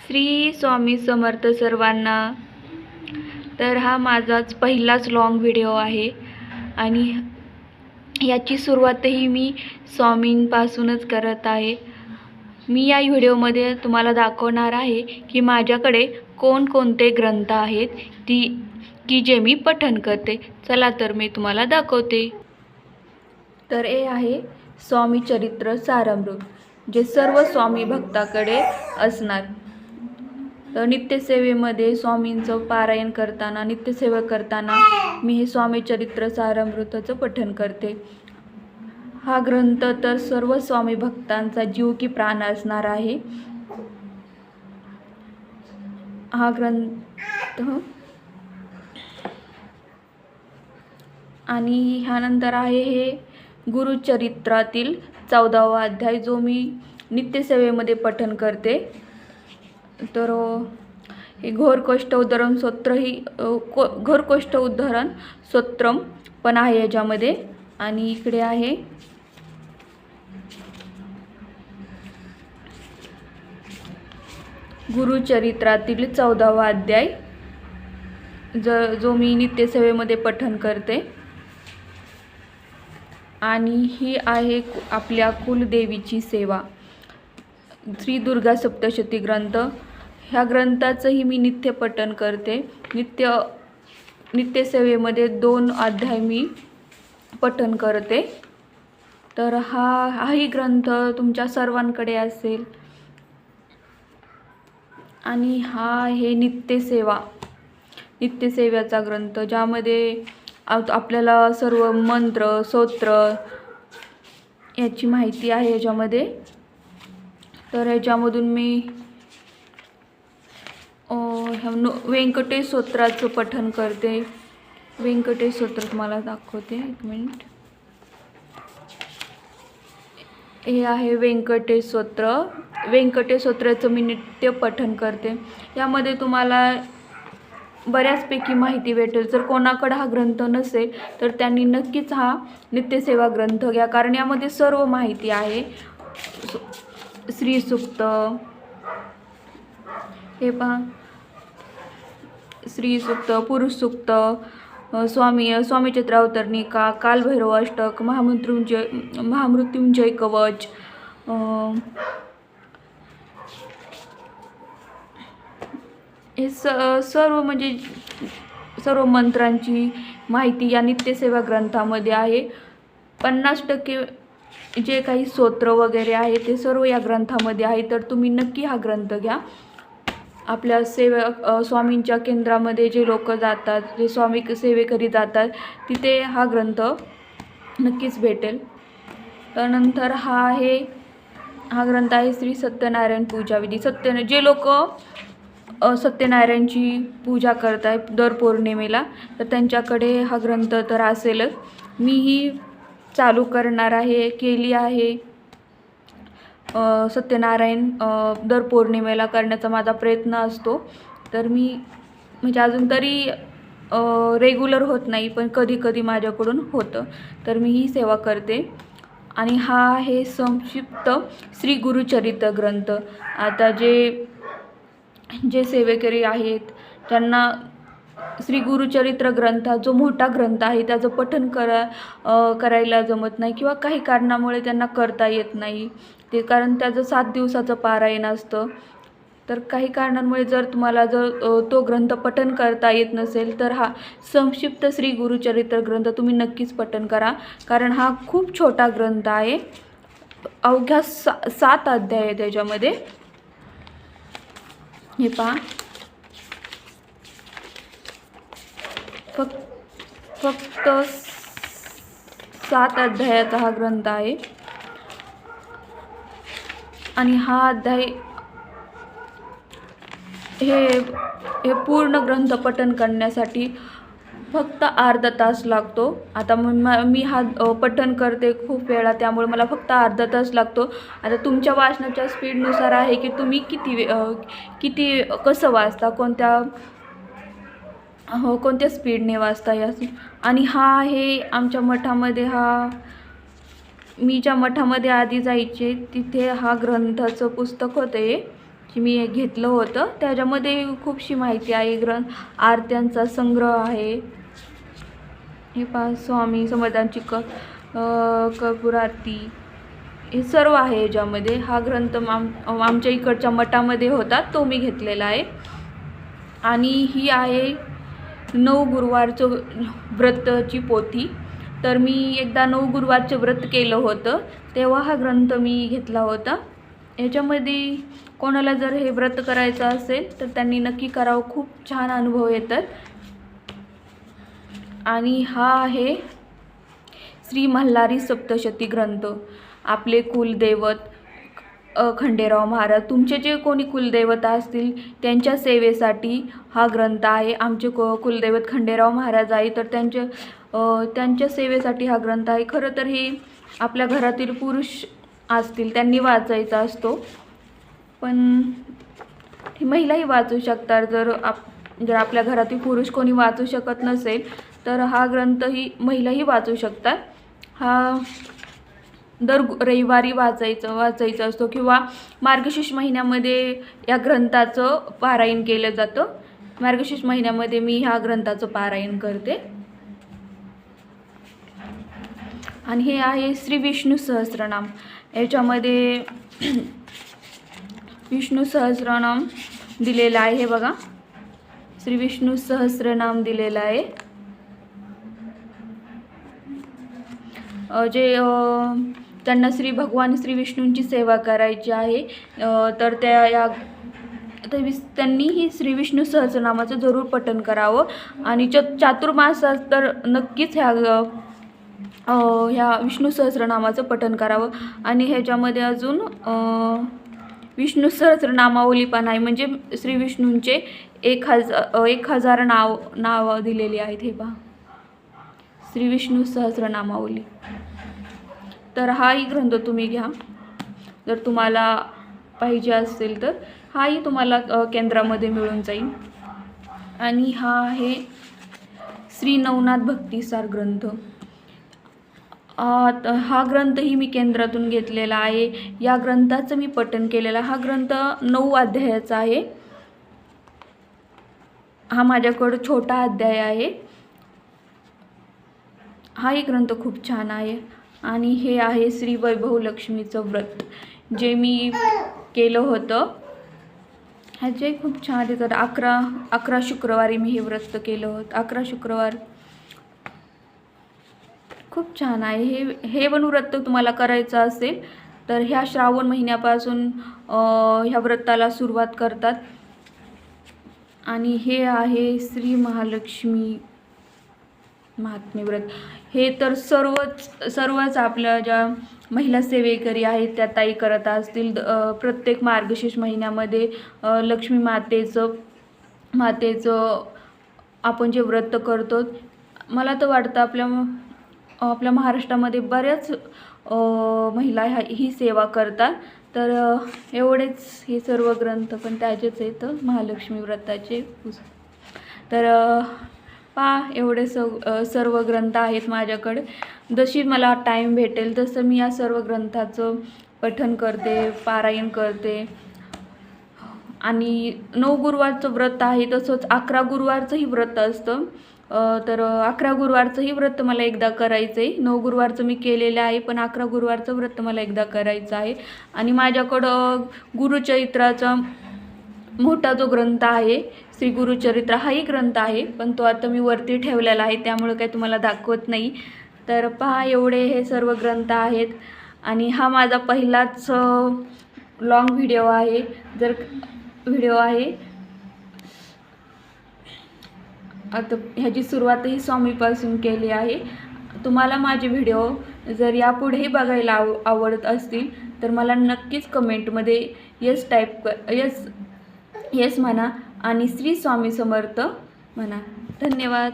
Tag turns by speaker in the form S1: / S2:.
S1: श्री स्वामी समर्थ सर्वांना। तर हा माझाच पहिलाच लॉंग व्हिडिओ आहे आणि याची सुरुवातही मी स्वामींपासूनच करत आहे। मी या व्हिडिओमध्ये तुम्हाला दाखवणार आहे की माझ्याकडे कोणकोणते ग्रंथ आहेत की जे मी पठण करते। चला तर मी तुम्हाला दाखवते। तर हे आहे स्वामी चरित्र सारामृत, जे सर्व स्वामी भक्ताकडे असणार। तर नित्यसेवेमध्ये स्वामींचं पारायण करताना, नित्यसेवा करताना मी हे स्वामी चरित्र सारामृताचं पठण करते। हा ग्रंथ तर सर्व स्वामी भक्तांचा जीव की प्राण असणार आहे। हा ग्रंथ आणि ह्यानंतर आहे हे गुरुचरित्रातील 14वा अध्याय, जो मी नित्यसेवेमध्ये पठण करते। तर हे घोर कष्ट उद्धरण स्तोत्र ही घोर कष्ट उद्धरण स्तोत्रम पण आहे याच्यामध्ये। आणि इकडे आहे गुरुचरित्रातील 14वा अध्याय, जो मी नित्यसेवेमध्ये पठण करते। आणि ही आहे आपल्या कुलदेवीची सेवा, श्री दुर्गा सप्तशती ग्रंथ। ह्या ग्रंथाचंही मी नित्य पठण करते। नित्यसेवेमध्ये 2 अध्याय मी पठण करते। तर हाही ग्रंथ तुमच्या सर्वांकडे असेल। आणि हा आहे नित्यसेवेचा ग्रंथ, ज्यामध्ये आपल्याला सर्व मंत्र स्तोत्र याची माहिती आहे याच्यामध्ये। तर याच्यामधून मी व्यंकटेश स्तोत्राचं पठण करते। व्यंकटेश स्तोत्र तुम्हाला दाखवते, 1 मिनिट। हे आहे व्यंकटेश स्तोत्र। व्यंकटेश स्तोत्राचं मी नित्य पठण करते। यामध्ये तुम्हाला बऱ्याचपैकी माहिती भेटेल। जर कोणाकडे हा ग्रंथ नसेल तर त्यांनी नक्कीच हा नित्यसेवा ग्रंथ घ्या, कारण यामध्ये सर्व माहिती आहे। श्री सूक्त, हे पहा, श्री सूक्त, पुरुष सूक्त, स्वामी चैत्रावतरणिका, कालभैरव अष्टक, महामृत्युंजय कवच, हे सर्व म्हणजे सर्व मंत्रांची माहिती या नित्यसेवा ग्रंथामध्ये आहे। 50% जे काही स्तोत्र वगैरे आहे ते सर्व या ग्रंथामध्ये आहे। तर तुम्ही नक्की हा ग्रंथ घ्या। आपल्या स्वामींच्या केंद्रामध्ये जे लोक जातात, जे स्वामी सेवेकरी जातात, तिथे हा ग्रंथ नक्कीच भेटेल। त्यानंतर हा ग्रंथ आहे श्री सत्यनारायण पूजा विधी। जे लोक सत्यनारायणची पूजा करतायत दर पौर्णिमेला, तर त्यांच्याकडे हा ग्रंथ तर असेलच। मीही चालू करणार आहे, केली आहे। सत्यनारायण दर पौर्णिमेला करण्याचा माझा प्रयत्न असतो। तर मी म्हणजे अजून तरी रेग्युलर होत नाही, पण कधी कधी माझ्याकडून होतं, तर मी ही सेवा करते। आणि हा आहे संक्षिप्त श्री गुरुचरित्र ग्रंथ। आता जे सेवेकरी आहेत त्यांना श्री गुरुचरित्र ग्रंथ जो मोठा ग्रंथ आहे त्याचं पठण करायला जमत नाही, किंवा काही कारणामुळे त्यांना करता येत नाही ते, कारण त्याचं 7 दिवसाचं पारायण असतं। तर काही कारणांमुळे जर तुम्हाला तो ग्रंथ पठण करता येत नसेल तर हा संक्षिप्त श्री गुरुचरित्र ग्रंथ तुम्ही नक्कीच पठण करा, कारण हा खूप छोटा ग्रंथ आहे। अवघ्या 7 अध्याय आहे त्याच्यामध्ये। हे पहा, फक्त 7 अध्यायाचा हा ग्रंथ आहे। आणि हा अध्याय हे पूर्ण ग्रंथ पठण करण्यासाठी फक्त अर्धा तास लागतो। आता मी हा पठण करते खूप वेळा, त्यामुळे मला फक्त अर्धा तास लागतो। आता तुमच्या वाचनाच्या स्पीडनुसार आहे की तुम्ही किती कसं वाचता, कोणत्या स्पीडने वाचता या। आणि हा आहे आमच्या मठामध्ये, मी ज्या मठामध्ये आधी जायचे तिथे हा ग्रंथाचं पुस्तक होते। की मी घेतलं होतं. त्याच्यामध्ये खूपशी माहिती आहे. आरत्यांचा संग्रह आहे. हे पहा, स्वामी समर्थांची कर्पूर आरती हे सर्व आहे याच्यामध्ये. हा ग्रंथ आमच्या इकडच्या मठामध्ये होता, तो मी घेतलेला आहे. आणि ही आहे 9 गुरुवारचं व्रतची पोथी. तर मी एकदा 9 गुरुवारचं व्रत केलं होतं, तेव्हा हा ग्रंथ मी घेतला होता. याच्यामध्ये कोणाला जर हे व्रत करायचं असेल तर त्यांनी नक्की करावं, खूप छान अनुभव येतात. आणि हा आहे श्री मल्हारी सप्तशती ग्रंथ. आपले कुलदैवत खंडेराव महाराज, तुमचे जे कोणी कुलदैवत असतील त्यांच्या सेवेसाठी हा ग्रंथ आहे. आमचे कुलदैवत खंडेराव महाराज आहे, तर त्यांच्या सेवेसाठी हा ग्रंथ आहे. खरं तर हे आपल्या घरातील पुरुष असतील त्यांनी वाचायचा असतो, पण महिलाही वाचू शकतात. जर आपल्या घरातील पुरुष कोणी वाचू शकत नसेल तर हा ग्रंथ ही महिलाही वाचू शकतात. हा दर रविवारी वाचायचा असतो किंवा मार्गशीर्ष महिन्यामध्ये या ग्रंथाचं पारायण केलं जातं. मार्गशीर्ष महिन्यामध्ये मी ह्या ग्रंथाचं पारायण करते. आणि हे आहे श्री विष्णू सहस्रनाम. याच्यामध्ये विष्णू सहस्रनाम दिलेलं आहे. हे बघा, श्री विष्णू सहस्रनाम दिलेलं आहे. जे त्यांना भगवान श्री विष्णूंची सेवा करायची आहे तर त्यांनी ही श्री विष्णू सहस्रनामाचं जरूर पठण करावं. आणि चातुर्मासात तर नक्कीच ह्या विष्णू सहस्रनामाचं पठण करावं. आणि ह्याच्यामध्ये अजून विष्णू सहस्रनामावली पण आहे, म्हणजे श्री विष्णूंचे 1000 नाव दिलेली आहेत. हे पहा, श्री विष्णू सहस्रनामावली. तर हाही ग्रंथ तुम्ही घ्या जर तुम्हाला पाहिजे असेल तर. हाही तुम्हाला केंद्रामध्ये मिळून जाईल. आणि हा आहे श्री नवनाथ भक्तिसार ग्रंथ. हा ग्रंथही मी केंद्रातून घेतलेला आहे. या ग्रंथाचं मी पठण केलेलं. हा ग्रंथ 9 अध्यायाचा आहे. हा माझ्याकडं छोटा अध्याय आहे. हाही ग्रंथ खूप छान आहे. आणि हे आहे श्री वैभव लक्ष्मीचं व्रत, जे मी केलं होतं. ह्याचे खूप छान येतात. 11 शुक्रवारी मी हे व्रत केलं होतं. 11 शुक्रवार खूप छान आहे. हे पण व्रत तुम्हाला करायचं असेल तर ह्या श्रावण महिन्यापासून ह्या व्रताला सुरुवात करतात. आणि हे आहे श्री महालक्ष्मी महात्म्य व्रत. हे तर सर्वच आपल्या ज्या महिला सेवेकरी आहेत त्या ताई करत असतील. प्रत्येक मार्गशीर्ष महिन्यामध्ये लक्ष्मी मातेचं आपण जे व्रत करतो, मला तर वाटतं आपल्या महाराष्ट्रामध्ये बऱ्याच महिला ही सेवा करतात. तर एवढेच हे सर्व ग्रंथ पण त्याचेच आहेत, महालक्ष्मी व्रताचे. तर एवढे सर्व ग्रंथ आहेत माझ्याकडे. जशी मला टाईम भेटेल तसं मी या सर्व ग्रंथाचं पठण करते, पारायण करते. आणि 9 गुरुवारचं व्रत आहे, तसंच 11 गुरुवारचंही व्रत असतं. तर 11 गुरुवारचंही व्रत मला एकदा करायचं आहे. 9 गुरुवारचं मी केलेलं आहे, पण 11 गुरुवारचं व्रत मला एकदा करायचं आहे. आणि माझ्याकडं गुरुचरित्राचा मोठा जो ग्रंथ आहे, श्री गुरुचरित्र, हाही ग्रंथ आहे, पण तो आता मी वरती ठेवलेला आहे, त्यामुळे काही तुम्हाला दाखवत नाही. तर पहा, एवढे हे सर्व ग्रंथ आहेत. आणि हा माझा पहिलाच लॉंग व्हिडिओ आहे. आता ह्याची सुरुवातही स्वामीपासून केली आहे. तुम्हाला माझे व्हिडिओ जर यापुढेही बघायला आवडत असतील तर मला नक्कीच कमेंटमध्ये येस म्हणा आणि श्री स्वामी समर्थ म्हणा. धन्यवाद.